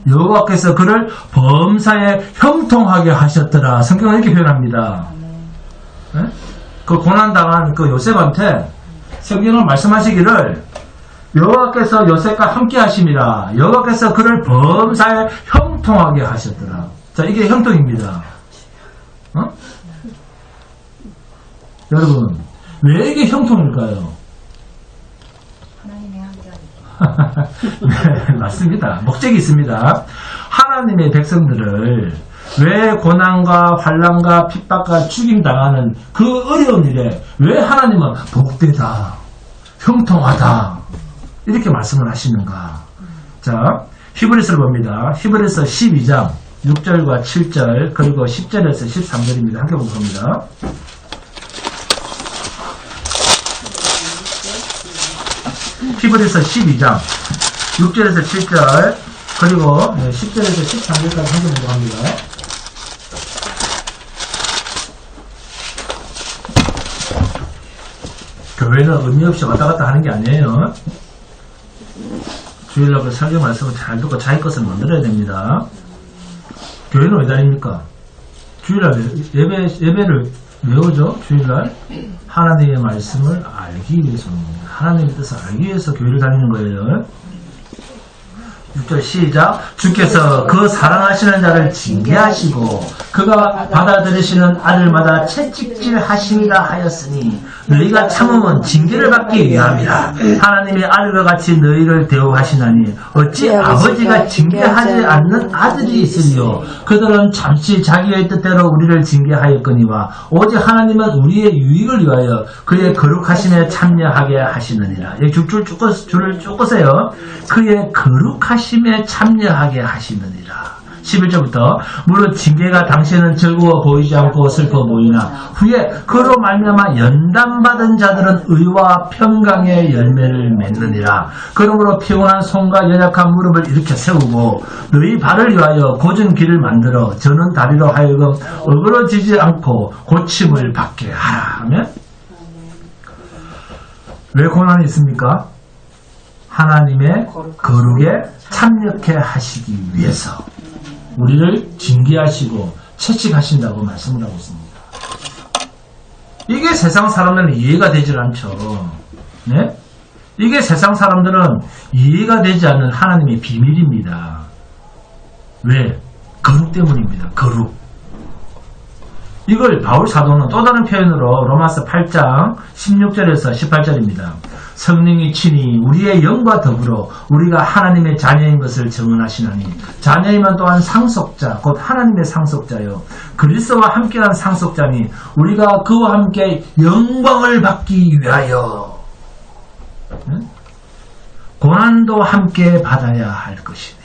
여호와께서 그를 범사에 형통하게 하셨더라. 성경은 이렇게 표현합니다. 네? 그 고난당한 그 요셉한테 성경은 말씀하시기를 여호와께서 요셉과 함께 하심이라. 여호와께서 그를 범사에 형통하게 하셨더라. 자, 이게 형통입니다. 여러분, 왜 이게 형통일까요? 하나님의 함께하니까. 네, 맞습니다. 목적이 있습니다. 하나님의 백성들을 왜 고난과 환난과 핍박과 죽임당하는 그 어려운 일에 왜 하나님은 복되다, 형통하다 이렇게 말씀을 하시는가? 자, 히브리서를 봅니다. 히브리서 12장 6절과 7절 그리고 10절에서 13절입니다. 함께 보면 겁니다. 히브리서 12장 6절에서 7절 그리고 10절에서 13절까지 함께 보도록 합니다. 교회는 의미 없이 왔다 갔다 하는 게 아니에요. 주일날 그 설교 말씀을 잘 듣고 자기 것을 만들어야 됩니다. 교회는 왜 다닙니까? 주일날 예배를 왜 오죠? 주일날 하나님의 말씀을 알기 위해서입니다. 하나님의 뜻을 알기 위해서 교회를 다니는 거예요. 6절 시작. 주께서 그 사랑하시는 자를 징계하시고 그가 받아들이시는 아들마다 채찍질 하심이라 하였으니 너희가 참음은 징계를 받기 위함이라. 하나님의 아들과 같이 너희를 대우하시나니 어찌 아버지가 징계하지 않는 아들이 있으리요. 그들은 잠시 자기의 뜻대로 우리를 징계하였거니와 오직 하나님은 우리의 유익을 위하여 그의 거룩하심에 참여하게 하시느니라. 여기 줄을 쭉 꺼세요. 그의 거룩하심에 참여하게 하시느니라. 11절부터 물론 징계가 당시에는 즐거워 보이지 않고 슬퍼 보이나 후에 그로 말미암아 연단받은 자들은 의와 평강의 열매를 맺느니라. 그러므로 피곤한 손과 연약한 무릎을 일으켜 세우고 너희 발을 위하여 곧은 길을 만들어 저는 다리로 하여금 어그러지지 않고 고침을 받게 하라 하면 왜 고난이 있습니까? 하나님의 거룩에 참여케 하시기 위해서 우리를 징계하시고 채찍하신다고 말씀을 하고 있습니다. 이게 세상 사람들은 이해가 되질 않죠. 네? 이게 세상 사람들은 이해가 되지 않는 하나님의 비밀입니다. 왜? 거룩 때문입니다. 거룩. 이걸 바울 사도는 또 다른 표현으로 로마서 8장 16절에서 18절입니다. 성령이 친히 우리의 영과 더불어 우리가 하나님의 자녀인 것을 증언하시나니 자녀이면 또한 상속자 곧 하나님의 상속자요 그리스도와 함께한 상속자니 우리가 그와 함께 영광을 받기 위하여 고난도 함께 받아야 할 것이니라.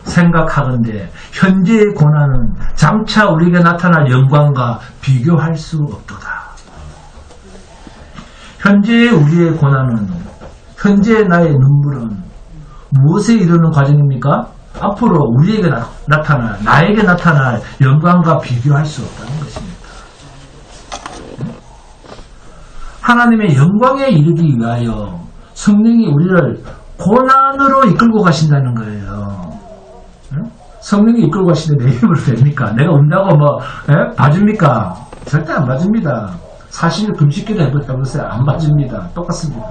생각하건대 현재의 고난은 장차 우리에게 나타날 영광과 비교할 수 없도다. 현재의 우리의 고난은, 현재의 나의 눈물은 무엇에 이르는 과정입니까? 앞으로 우리에게 나타날, 나에게 나타날 영광과 비교할 수 없다는 것입니다. 하나님의 영광에 이르기 위하여 성령이 우리를 고난으로 이끌고 가신다는 거예요. 성령이 이끌고 가시는데 내 힘으로 됩니까? 내가 운다고 봐줍니까? 절대 안 봐줍니다. 사실 금식기도 해보세요. 안 봐줍니다. 똑같습니다.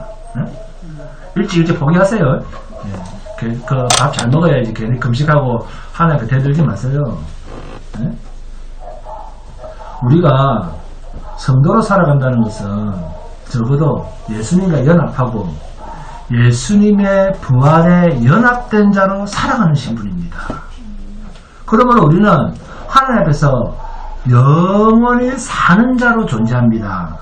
일찍 포기하세요. 밥 잘 먹어야지 괜히 금식하고 하나님께 대들지 마세요. 우리가 성도로 살아간다는 것은 적어도 예수님과 연합하고 예수님의 부활에 연합된 자로 살아가는 신분입니다. 그러므로 우리는 하나님 앞에서 영원히 사는 자로 존재합니다.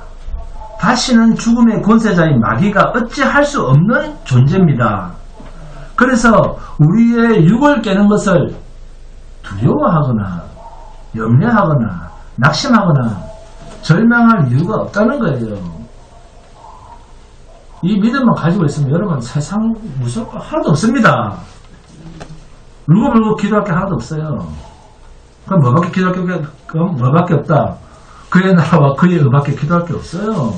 다시는 죽음의 권세자인 마귀가 어찌할 수 없는 존재입니다. 그래서 우리의 육을 깨는 것을 두려워하거나 염려하거나 낙심하거나 절망할 이유가 없다는 거예요. 이 믿음만 가지고 있으면 여러분 세상 무서울 거 하나도 없습니다. 울고불고 기도할 게 하나도 없어요. 그럼 뭐밖에 기도할 게 뭐밖에 없다. 그의 나라와 그의 의밖에 기도할 게 없어요.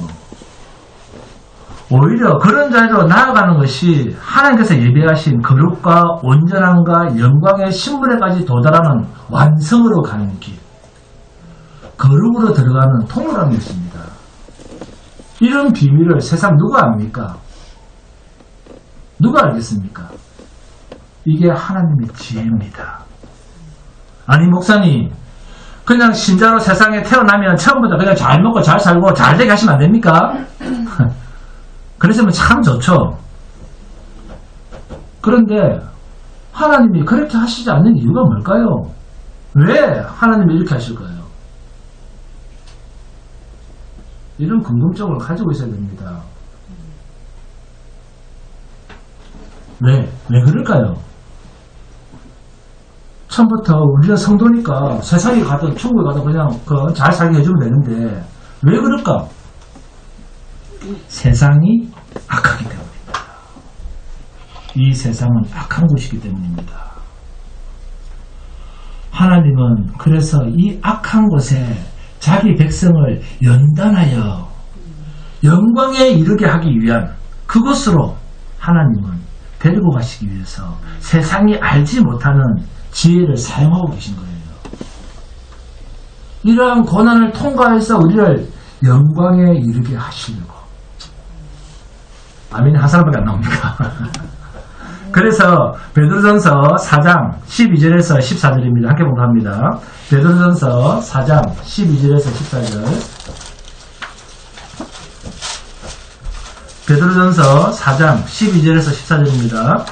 오히려 그런 자리로 나아가는 것이 하나님께서 예배하신 거룩과 온전함과 영광의 신분에까지 도달하는 완성으로 가는 길. 거룩으로 들어가는 통로라는 것입니다. 이런 비밀을 세상 누가 압니까? 누가 알겠습니까? 이게 하나님의 지혜입니다. 아니 목사님 그냥 신자로 세상에 태어나면 처음부터 그냥 잘 먹고 잘 살고 잘 되게 하시면 안 됩니까? 그랬으면 참 좋죠. 그런데 하나님이 그렇게 하시지 않는 이유가 뭘까요? 왜 하나님이 이렇게 하실까요? 이런 궁금증을 가지고 있어야 됩니다. 왜 그럴까요? 처음부터 우리는 성도니까 세상에 가든 천국에 가든 그냥 잘 살게 해주면 되는데 왜 그럴까? 세상이 악하기 때문입니다. 이 세상은 악한 곳이기 때문입니다. 하나님은 그래서 이 악한 곳에 자기 백성을 연단하여 영광에 이르게 하기 위한 그곳으로 하나님은 데리고 가시기 위해서 세상이 알지 못하는 지혜를 사용하고 계신 거예요. 이러한 고난을 통과해서 우리를 영광에 이르게 하시려고. 아멘 한 사람밖에 안 나옵니까? 그래서 베드로전서 4장 12절에서 14절입니다. 함께 공부합니다. 베드로전서 4장 12절에서 14절. 베드로전서 4장 12절에서 14절입니다.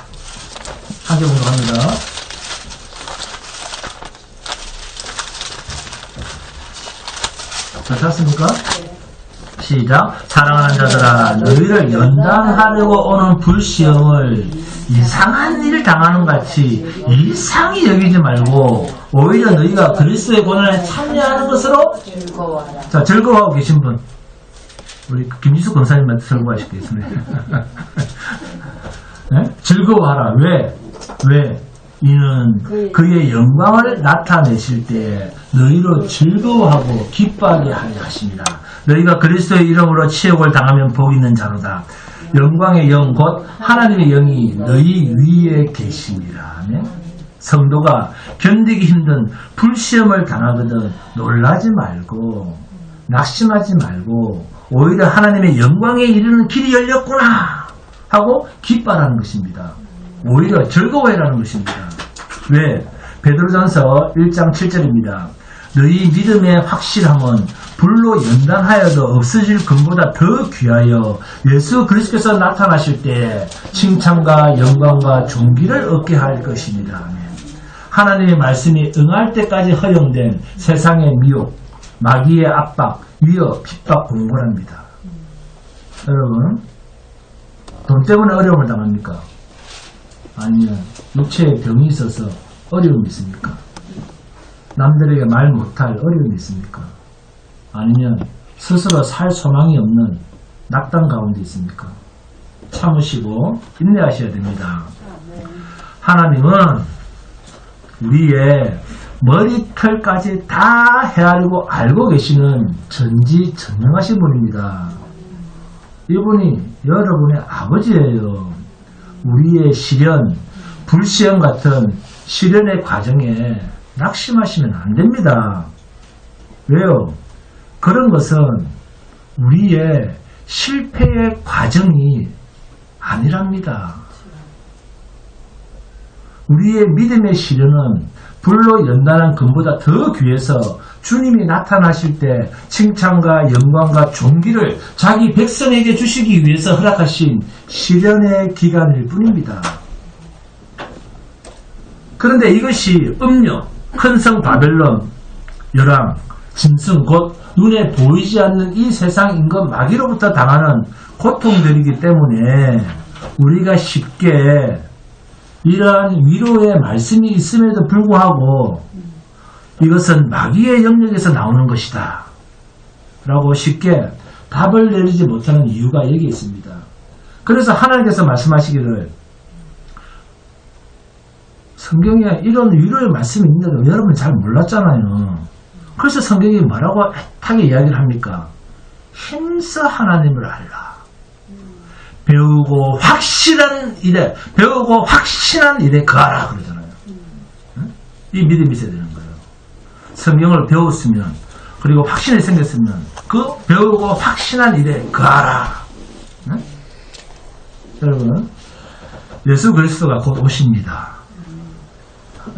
함께 공부합니다. 잘 찾았습니까? 시작. 사랑하는 자들아, 너희를 연단하려고 오는 불시험을 이상한 일을 당하는 같이 이상히 여기지 말고 오히려 너희가 그리스도의 고난에 참여하는 것으로 즐거워하라. 자, 즐거워하고 계신 분 우리 김지수 권사님한테 즐거워하시겠습니다. 네? 즐거워하라. 왜? 이는 그의 영광을 나타내실 때 너희로 즐거워하고 기뻐하게 하려 하십니다. 너희가 그리스도의 이름으로 치욕을 당하면 복 있는 자로다. 영광의 영 곧 하나님의 영이 너희 위에 계십니다. 네? 성도가 견디기 힘든 불시험을 당하거든 놀라지 말고 낙심하지 말고 오히려 하나님의 영광에 이르는 길이 열렸구나 하고 기뻐하라는 것입니다. 오히려 즐거워해라는 것입니다. 왜? 베드로전서 1장 7절입니다. 너희 믿음의 확실함은 불로 연단하여도 없어질 금보다 더 귀하여 예수 그리스도께서 나타나실 때 칭찬과 영광과 존귀를 얻게 할 것입니다. 하나님의 말씀이 응할 때까지 허용된 세상의 미혹, 마귀의 압박, 위협, 핍박, 공고랍니다. 여러분, 돈 때문에 어려움을 당합니까? 아니면 육체에 병이 있어서 어려움이 있습니까? 남들에게 말 못할 어려움이 있습니까? 아니면 스스로 살 소망이 없는 낙담 가운데 있습니까? 참으시고 인내하셔야 됩니다. 하나님은 우리의 머리털까지 다 헤아리고 알고 계시는 전지전능하신 분입니다. 이분이 여러분의 아버지예요. 우리의 시련, 불시험 같은 시련의 과정에 낙심하시면 안 됩니다. 왜요? 그런 것은 우리의 실패의 과정이 아니랍니다. 우리의 믿음의 시련은 불로 연단한 금보다 더 귀해서 주님이 나타나실 때 칭찬과 영광과 존귀를 자기 백성에게 주시기 위해서 허락하신 시련의 기간일 뿐입니다. 그런데 이것이 음료, 큰성 바벨론, 열왕, 짐승 곧 눈에 보이지 않는 이 세상 임금 마귀로부터 당하는 고통들이기 때문에 우리가 쉽게 이러한 위로의 말씀이 있음에도 불구하고 이것은 마귀의 영역에서 나오는 것이다 라고 쉽게 답을 내리지 못하는 이유가 여기 있습니다. 그래서 하나님께서 말씀하시기를 성경에 이런 위로의 말씀이 있는데도 여러분이 잘 몰랐잖아요. 그래서 성경이 뭐라고 애타게 이야기를 합니까? 힘써 하나님을 알라. 배우고 확실한 일에 거하라 그러잖아요. 이 믿음이 있어야 되는 거예요. 성경을 배웠으면 그리고 확신이 생겼으면 그 배우고 확신한 일에 거하라. 여러분, 예수 그리스도가 곧 오십니다.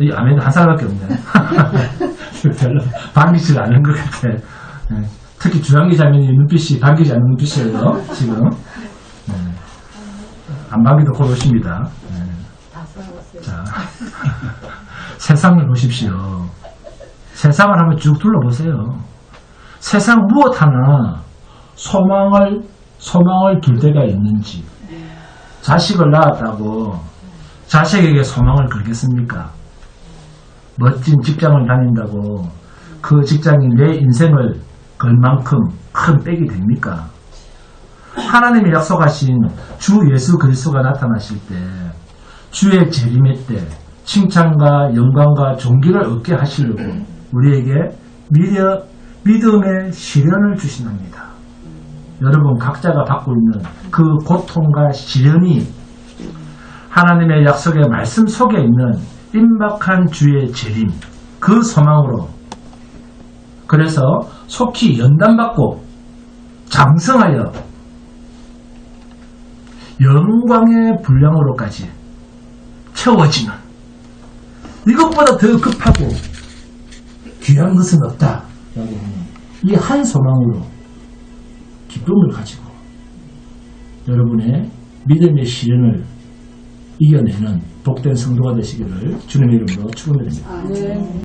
이 아멘 한 사람밖에 없네. 별로 반기지 않은 것 같아. 특히 주한기 자매님 눈빛이 반기지 않는 눈빛이에요. 지금. 안 반기도 곧 오십니다. 자, 세상을 보십시오. 세상을 한번 쭉 둘러보세요. 세상 무엇 하나 소망을 둘 때가 있는지. 자식을 낳았다고 자식에게 소망을 걸겠습니까? 멋진 직장을 다닌다고 그 직장이 내 인생을 걸 만큼 큰 빽이 됩니까? 하나님이 약속하신 주 예수 그리스도가 나타나실 때 주의 재림의 때 칭찬과 영광과 존귀를 얻게 하시려고 우리에게 믿음의 시련을 주신답니다. 여러분 각자가 받고 있는 그 고통과 시련이 하나님의 약속의 말씀 속에 있는 임박한 주의 재림, 그 소망으로 그래서 속히 연단받고 장성하여 영광의 분량으로까지 채워지는 이것보다 더 급하고 귀한 것은 없다 라고 하는 이 한 소망으로 기쁨을 가지고 여러분의 믿음의 시련을 이겨내는 복된 성도가 되시기를 주님의 이름으로 축원드립니다.